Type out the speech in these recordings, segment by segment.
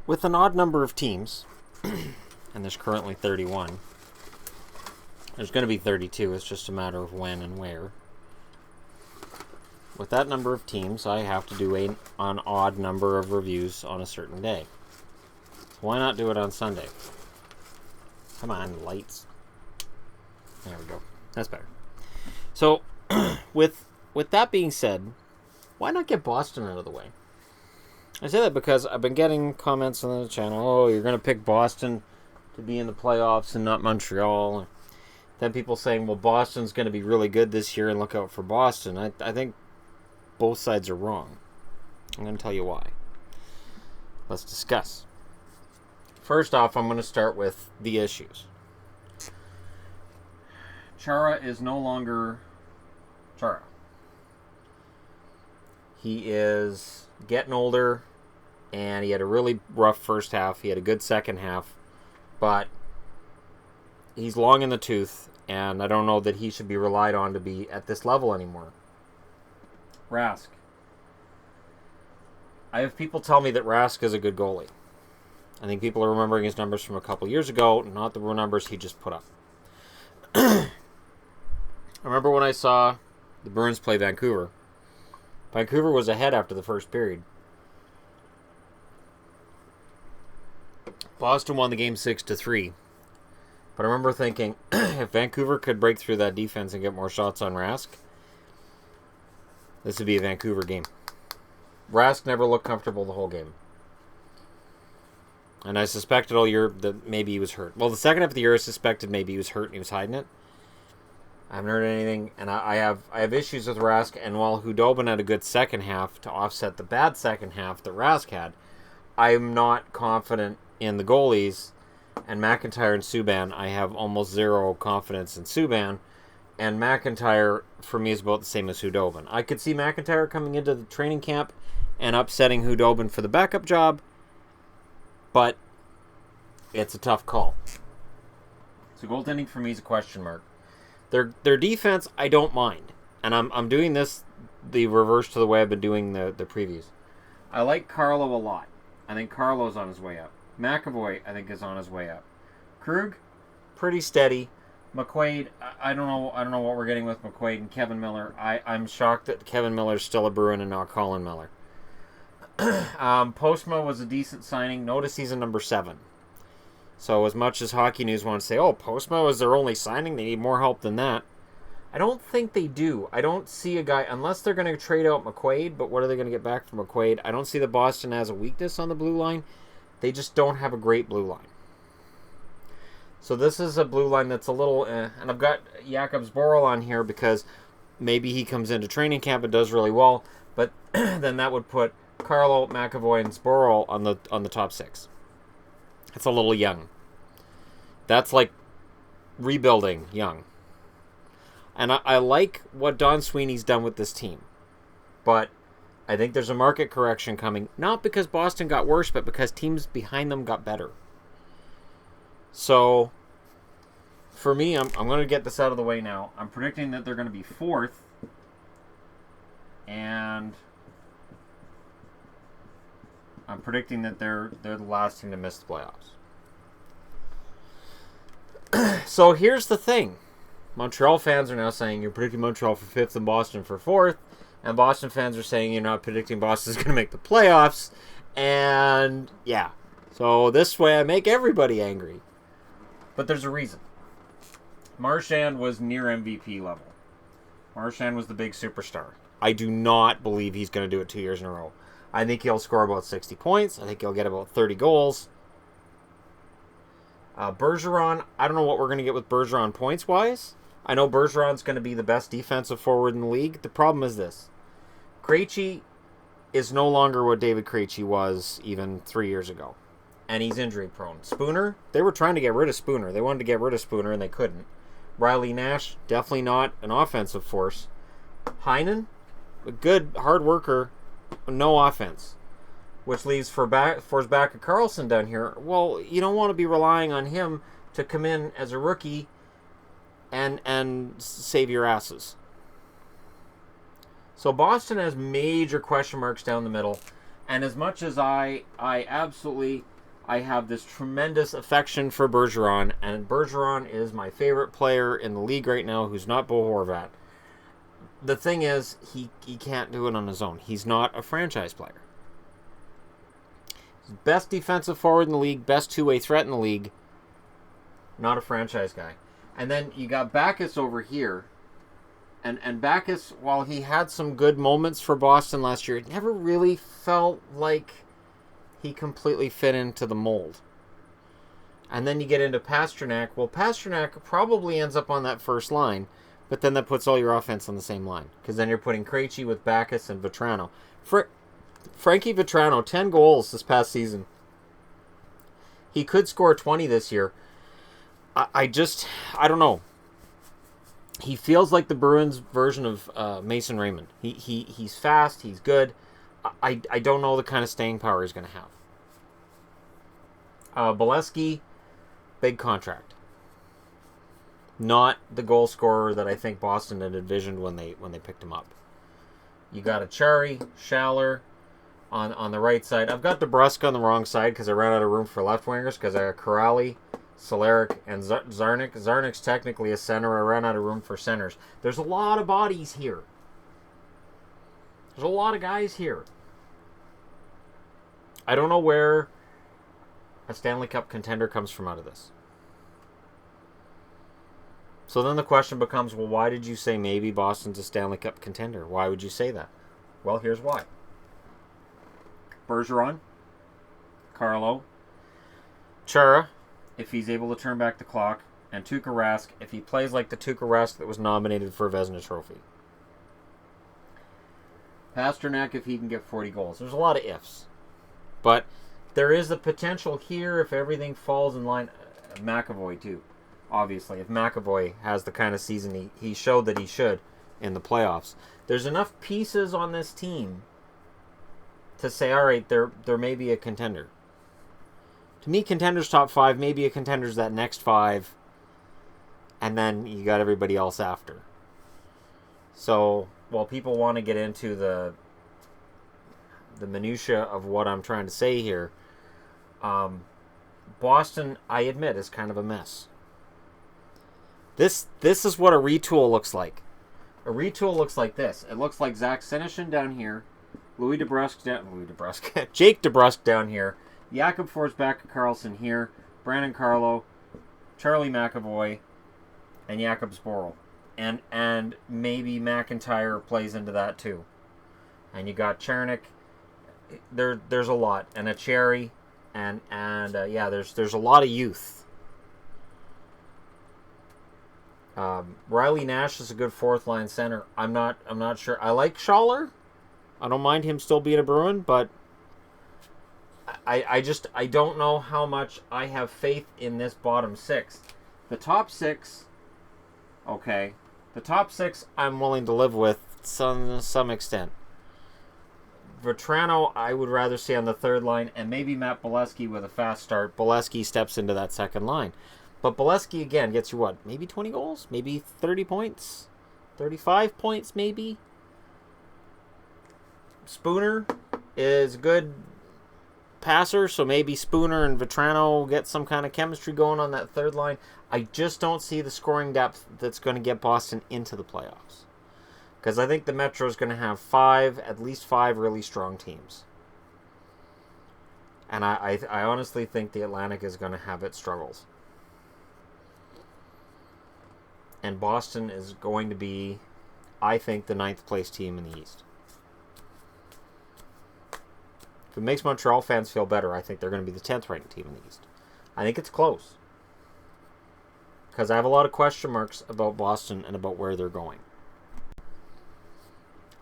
With an odd number of teams, and there's currently 31, there's going to be 32. It's just a matter of when and where. With that number of teams, I have to do an odd number of reviews on a certain day. So why not do it on Sunday? Come on, lights. There we go. That's better. So, with that being said, why not get Boston out of the way? I say that because I've been getting comments on the channel, oh, you're going to pick Boston to be in the playoffs and not Montreal. Then people saying, well, Boston's going to be really good this year and look out for Boston. I think both sides are wrong. I'm going to tell you why. Let's discuss. First off, I'm going to start with the issues. Chara is no longer Chara. He is getting older, and he had a really rough first half. He had a good second half, but he's long in the tooth, and I don't know that he should be relied on to be at this level anymore. Rask. I have people tell me that Rask is a good goalie. I think people are remembering his numbers from a couple years ago, not the numbers he just put up. I remember when I saw the Bruins play Vancouver. Vancouver was ahead after the first period. Boston won the game 6-3. But I remember thinking, if Vancouver could break through that defense and get more shots on Rask, this would be a Vancouver game. Rask never looked comfortable the whole game. And I suspected all year that maybe he was hurt. Well, the second half of the year I suspected maybe he was hurt and he was hiding it. I haven't heard anything, and I have issues with Rask, and while Hudobin had a good second half to offset the bad second half that Rask had, I'm not confident in the goalies, and McIntyre and Subban, I have almost zero confidence in Subban, and McIntyre, for me, is about the same as Hudobin. I could see McIntyre coming into the training camp and upsetting Hudobin for the backup job, but it's a tough call. So goaltending for me is a question mark. Their defense, I don't mind. And I'm doing this the reverse to the way I've been doing the previews. I like Carlo a lot. I think Carlo's on his way up. McAvoy, I think, is on his way up. Krug, pretty steady. McQuaid, I don't know what we're getting with McQuaid and Kevin Miller. I'm shocked that Kevin Miller's still a Bruin and not Colin Miller. Postma was a decent signing. Notice he's in number 7. So as much as Hockey News wants to say, oh, Postma was their only signing, they need more help than that. I don't think they do. I don't see a guy, unless they're going to trade out McQuaid, but what are they going to get back from McQuaid? I don't see that Boston has a weakness on the blue line. They just don't have a great blue line. So this is a blue line that's a little, and I've got Jakub Zboril on here because maybe he comes into training camp and does really well, but then that would put Carlo, McAvoy, and Zboril on the top 6. That's a little young. That's like rebuilding young. And I like what Don Sweeney's done with this team. But I think there's a market correction coming. Not because Boston got worse, but because teams behind them got better. So, for me, I'm going to get this out of the way now. I'm predicting that they're going to be 4th. And I'm predicting that they're the last team to miss the playoffs. So here's the thing. Montreal fans are now saying you're predicting Montreal for 5th and Boston for 4th. And Boston fans are saying you're not predicting Boston's going to make the playoffs. And yeah. So this way I make everybody angry. But there's a reason. Marchand was near MVP level. Marchand was the big superstar. I do not believe he's going to do it 2 years in a row. I think he'll score about 60 points. I think he'll get about 30 goals. Bergeron, I don't know what we're going to get with Bergeron points-wise. I know Bergeron's going to be the best defensive forward in the league. The problem is this. Krejci is no longer what David Krejci was even 3 years ago. And he's injury-prone. Spooner, they were trying to get rid of Spooner. They wanted to get rid of Spooner, and they couldn't. Riley Nash, definitely not an offensive force. Heinen, a good, hard worker, no offense. Which leaves Forsbacka Carlson down here. Well, you don't want to be relying on him to come in as a rookie and save your asses. So Boston has major question marks down the middle. And as much as I absolutely I have this tremendous affection for Bergeron, and Bergeron is my favorite player in the league right now who's not Bo Horvat. The thing is, he can't do it on his own. He's not a franchise player. Best defensive forward in the league, best two-way threat in the league, not a franchise guy. And then you got Backes over here. And Backes, while he had some good moments for Boston last year, it never really felt like he completely fit into the mold. And then you get into Pastrnak. Well, Pastrnak probably ends up on that first line, but then that puts all your offense on the same line. Because then you're putting Krejci with Backes and Vetrano. Frankie Vetrano, 10 goals this past season. He could score 20 this year. I don't know. He feels like the Bruins version of Mason Raymond. He's fast. He's good. I don't know the kind of staying power he's going to have. Bolesky, big contract. Not the goal scorer that I think Boston had envisioned when they picked him up. You got Achari, Schaller on the right side. I've got DeBrusk on the wrong side because I ran out of room for left wingers because I got Corrali, Solaric, and Zarnik. Zarnik's technically a center. I ran out of room for centers. There's a lot of bodies here. There's a lot of guys here. I don't know where a Stanley Cup contender comes from out of this. So then the question becomes, well, why did you say maybe Boston's a Stanley Cup contender? Why would you say that? Well, here's why. Bergeron, Carlo, Chara, if he's able to turn back the clock, and Tuukka Rask, if he plays like the Tuukka Rask that was nominated for a Vezina Trophy. Pastrnak, if he can get 40 goals. There's a lot of ifs. But there is the potential here if everything falls in line. McAvoy, too. Obviously, if McAvoy has the kind of season he showed that he should in the playoffs. There's enough pieces on this team to say, all right, there may be a contender. To me, contenders top 5, maybe a contender's that next 5, and then you got everybody else after. So, while people want to get into the minutia of what I'm trying to say here, Boston, I admit, is kind of a mess. This is what a retool looks like. A retool looks like this. It looks like Zach Senyshyn down here, Jake DeBrusk down here, Jakob Forsback Karlsson here, Brandon Carlo, Charlie McAvoy, and Jakob Sporl. And maybe McIntyre plays into that too. And you got Chernik. There's a lot. And a Cherry. And there's a lot of youth. Riley Nash is a good fourth line center. I'm not sure. I like Schaller. I don't mind him still being a Bruin, but I don't know how much I have faith in this bottom 6. The top 6, okay. The top 6 I'm willing to live with some extent. Vetrano I would rather see on the third line, and maybe Matt Bolesky with a fast start. Bolesky steps into that second line. But Bolesky, again, gets you what? Maybe 20 goals? Maybe 30 points? 35 points, maybe? Spooner is a good passer, so maybe Spooner and Vetrano get some kind of chemistry going on that third line. I just don't see the scoring depth that's going to get Boston into the playoffs. Because I think the Metro is going to have at least five really strong teams. And I honestly think the Atlantic is going to have its struggles. And Boston is going to be, I think, the 9th place team in the East. If it makes Montreal fans feel better, I think they're going to be the 10th ranked team in the East. I think it's close. Because I have a lot of question marks about Boston and about where they're going.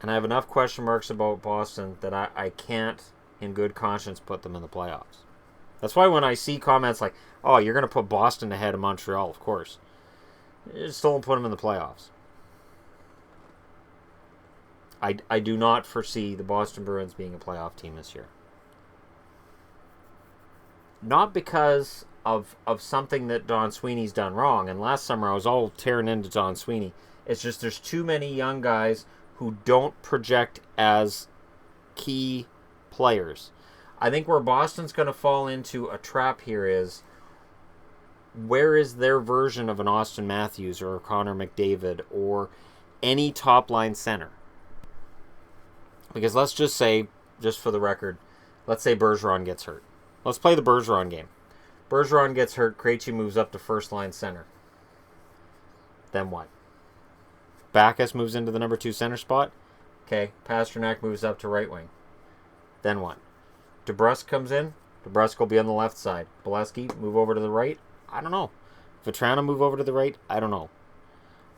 And I have enough question marks about Boston that I can't, in good conscience, put them in the playoffs. That's why when I see comments like, oh, you're going to put Boston ahead of Montreal, of course. You still don't put them in the playoffs. I do not foresee the Boston Bruins being a playoff team this year. Not because of something that Don Sweeney's done wrong. And last summer I was all tearing into Don Sweeney. It's just there's too many young guys who don't project as key players. I think where Boston's going to fall into a trap here is, where is their version of an Austin Matthews or a Connor McDavid or any top-line center? Because let's just say, just for the record, let's say Bergeron gets hurt. Let's play the Bergeron game. Bergeron gets hurt, Krejci moves up to first-line center. Then what? Backes moves into the number 2 center spot. Okay, Pasternak moves up to right wing. Then what? DeBrusk comes in. DeBrusk will be on the left side. Bolesky move over to the right. I don't know. Vetrano move over to the right. I don't know.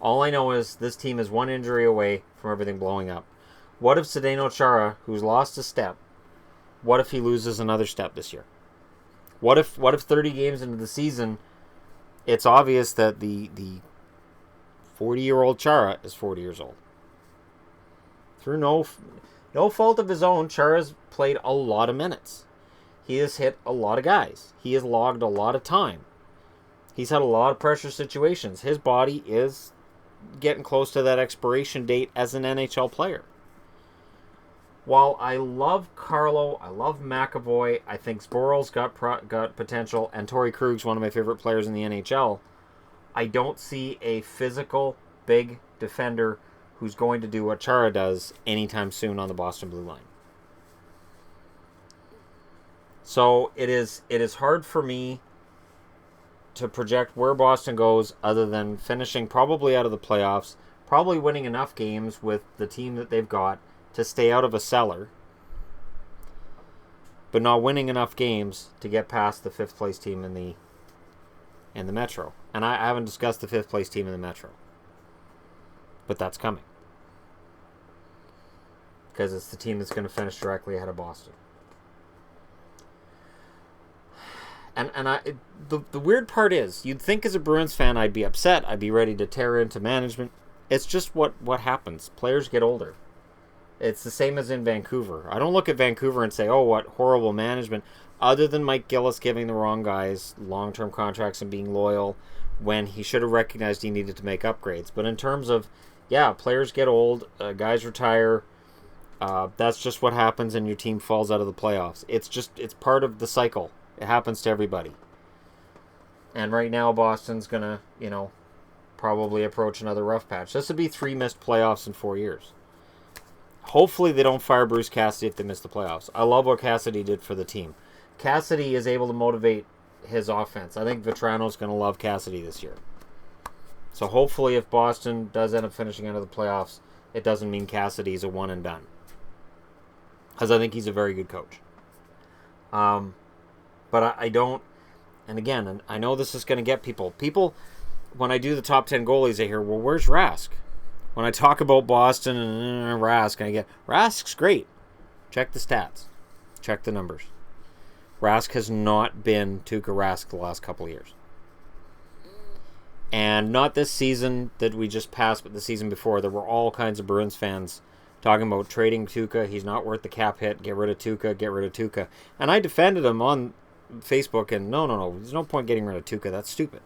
All I know is this team is one injury away from everything blowing up. What if Zdeno Chara, who's lost a step, what if he loses another step this year? What if 30 games into the season, it's obvious that the 40-year-old Chara is 40 years old? Through no fault of his own, Chara's played a lot of minutes. He has hit a lot of guys. He has logged a lot of time. He's had a lot of pressure situations. His body is getting close to that expiration date as an NHL player. While I love Carlo, I love McAvoy, I think Zboril's got potential, and Torrey Krug's one of my favorite players in the NHL, I don't see a physical, big defender who's going to do what Chara does anytime soon on the Boston blue line. So it is hard for me to project where Boston goes other than finishing probably out of the playoffs, probably winning enough games with the team that they've got to stay out of a cellar, but not winning enough games to get past the 5th place team in the Metro. And I haven't discussed the 5th place team in the Metro, but that's coming, because it's the team that's going to finish directly ahead of Boston. And the weird part is, you'd think as a Bruins fan I'd be upset, I'd be ready to tear into management. It's just what happens. Players get older. It's the same as in Vancouver. I don't look at Vancouver and say, oh, what horrible management, other than Mike Gillis giving the wrong guys long-term contracts and being loyal when he should have recognized he needed to make upgrades. But in terms of, yeah, players get old, guys retire, that's just what happens, and your team falls out of the playoffs. It's part of the cycle. It happens to everybody. And right now, Boston's going to, probably approach another rough patch. This would be 3 missed playoffs in 4 years. Hopefully they don't fire Bruce Cassidy if they miss the playoffs. I love what Cassidy did for the team. Cassidy is able to motivate his offense. I think Vetrano's going to love Cassidy this year. So hopefully if Boston does end up finishing out of the playoffs, it doesn't mean Cassidy's a one and done. Because I think he's a very good coach. But I don't, and again, I know this is going to get people. People, when I do the top 10 goalies, they hear, well, where's Rask? When I talk about Boston and Rask, I get, Rask's great. Check the stats. Check the numbers. Rask has not been Tuukka Rask the last couple of years. And not this season that we just passed, but the season before, there were all kinds of Bruins fans talking about trading Tuukka. He's not worth the cap hit. Get rid of Tuukka. Get rid of Tuukka. And I defended him on Facebook, and no. There's no point getting rid of Tuukka. That's stupid.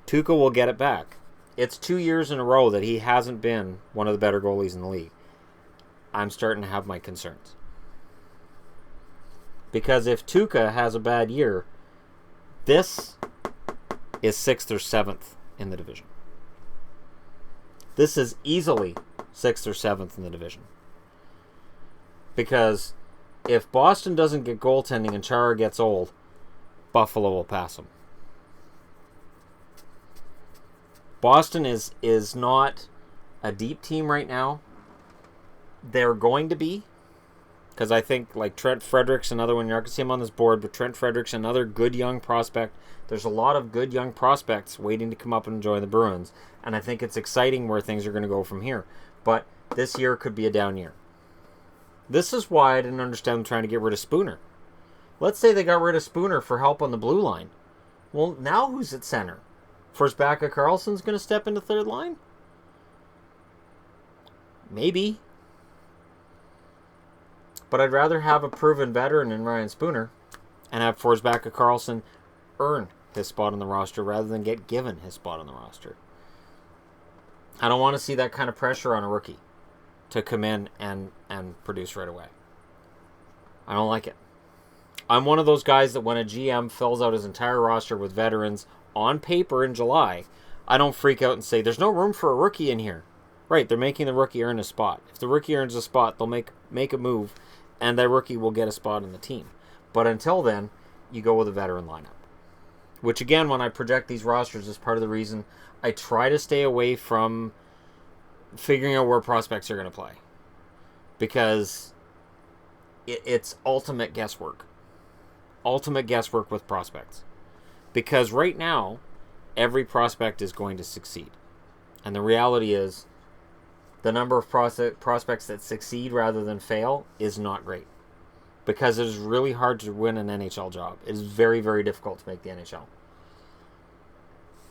Tuukka will get it back. It's 2 years in a row that he hasn't been one of the better goalies in the league. I'm starting to have my concerns. Because if Tuukka has a bad year, this is 6th or 7th in the division. This is easily 6th or 7th in the division. Because if Boston doesn't get goaltending and Chara gets old, Buffalo will pass him. Boston is not a deep team right now. They're going to be, because I think like Trent Fredericks, another one, you're not going to see him on this board, but Trent Fredericks, another good young prospect. There's a lot of good young prospects waiting to come up and join the Bruins, and I think it's exciting where things are going to go from here. But this year could be a down year. This is why I didn't understand them trying to get rid of Spooner. Let's say they got rid of Spooner for help on the blue line. Well, now who's at center? Forsbacka Karlsson's going to step into third line? Maybe. But I'd rather have a proven veteran in Ryan Spooner and have Forsbacka Karlsson earn his spot on the roster rather than get given his spot on the roster. I don't want to see that kind of pressure on a rookie to come in and produce right away. I don't like it. I'm one of those guys that when a GM fills out his entire roster with veterans on paper in July, I don't freak out and say, there's no room for a rookie in here. Right, they're making the rookie earn a spot. If the rookie earns a spot, they'll make a move, and that rookie will get a spot in the team. But until then, you go with a veteran lineup. Which, again, when I project these rosters, is part of the reason I try to stay away from figuring out where prospects are going to play. Because it's ultimate guesswork. Ultimate guesswork with prospects. Because right now, every prospect is going to succeed. And the reality is, the number of prospects that succeed rather than fail is not great. Because it is really hard to win an NHL job. It is very, very difficult to make the NHL.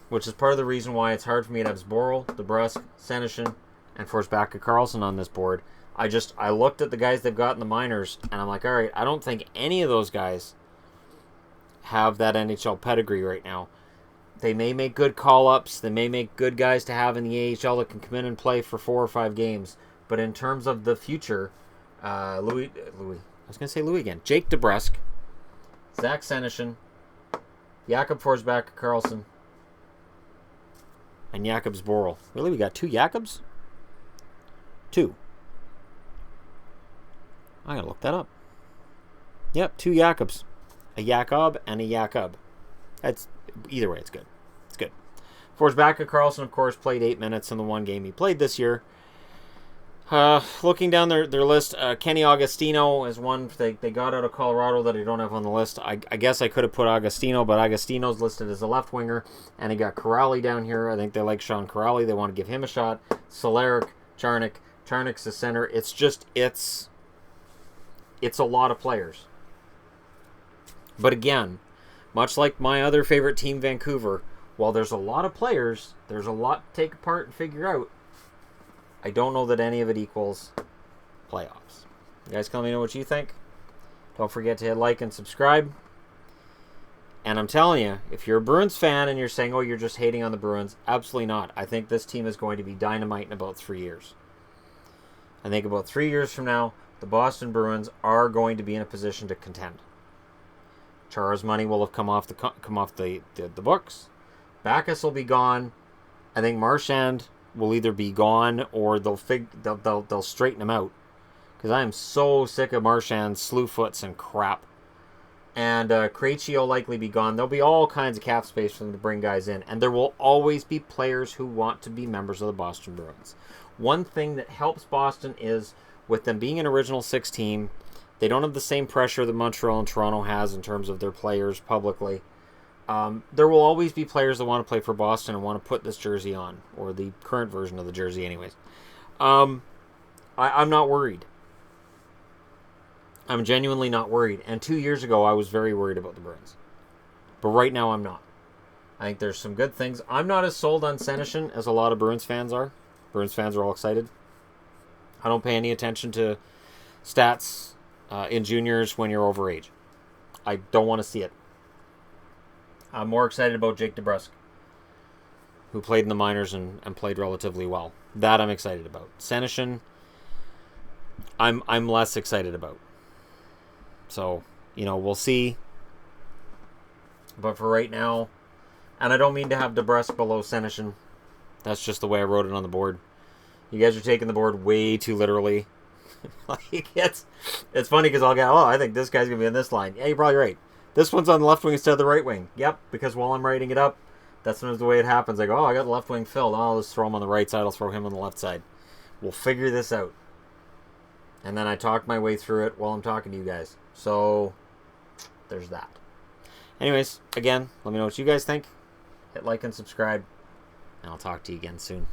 Which is part of the reason why it's hard for me to have Zboril, DeBrusk, Senyshyn, and Forsbacka Karlsson on this board. I looked at the guys they've got in the minors, and I'm like, all right, I don't think any of those guys have that NHL pedigree right now. They may make good call-ups. They may make good guys to have in the AHL that can come in and play for 4 or 5 games. But in terms of the future, Louis, I was going to say Louis again. Jake DeBrusk, Zach Senyshyn, Jakob Forsbacka Karlsson, and Jakob Zboril. Really, we got 2 Jakobs? 2. I gotta look that up. Yep, 2 Jakobs. A Jakob and a Jakob. That's either way, it's good. It's good. Forsbacka Karlsson, of course, played 8 minutes in the one game he played this year. Looking down their list, Kenny Agostino is one they got out of Colorado that I don't have on the list. I guess I could have put Agostino, but Agostino's listed as a left winger, and he got Corrali down here. I think they like Sean Corrali. They want to give him a shot. Solaric, Charnik. Charnik's the center. It's a lot of players. But again, much like my other favorite team, Vancouver, while there's a lot of players, there's a lot to take apart and figure out. I don't know that any of it equals playoffs. You guys let me know what you think. Don't forget to hit like and subscribe. And I'm telling you, if you're a Bruins fan and you're saying, oh, you're just hating on the Bruins, absolutely not. I think this team is going to be dynamite in about 3 years. I think about 3 years from now, the Boston Bruins are going to be in a position to contend. Chara's money will have come off the books. Backus will be gone. I think Marchand will either be gone or they'll straighten him out. Because I am so sick of Marchand's slew foots and crap. And Krejci will likely be gone. There'll be all kinds of cap space for them to bring guys in. And there will always be players who want to be members of the Boston Bruins. One thing that helps Boston is, with them being an original 6 team, they don't have the same pressure that Montreal and Toronto has in terms of their players publicly. There will always be players that want to play for Boston and want to put this jersey on, or the current version of the jersey anyways. I'm not worried. I'm genuinely not worried. And 2 years ago, I was very worried about the Bruins. But right now, I'm not. I think there's some good things. I'm not as sold on Senyshyn as a lot of Bruins fans are. Bruins fans are all excited. I don't pay any attention to stats in juniors when you're over age. I don't want to see it. I'm more excited about Jake DeBrusk, who played in the minors and played relatively well. That I'm excited about. Senyshyn, I'm less excited about. So, we'll see. But for right now, and I don't mean to have DeBrusk below Senyshyn. That's just the way I wrote it on the board. You guys are taking the board way too literally. It's funny because I'll go, I think this guy's going to be in this line. Yeah, you're probably right. This one's on the left wing instead of the right wing. Yep, because while I'm writing it up, that's the way it happens. I go, I got the left wing filled. I'll just throw him on the right side. I'll throw him on the left side. We'll figure this out. And then I talk my way through it while I'm talking to you guys. So, there's that. Anyways, again, let me know what you guys think. Hit like and subscribe. And I'll talk to you again soon.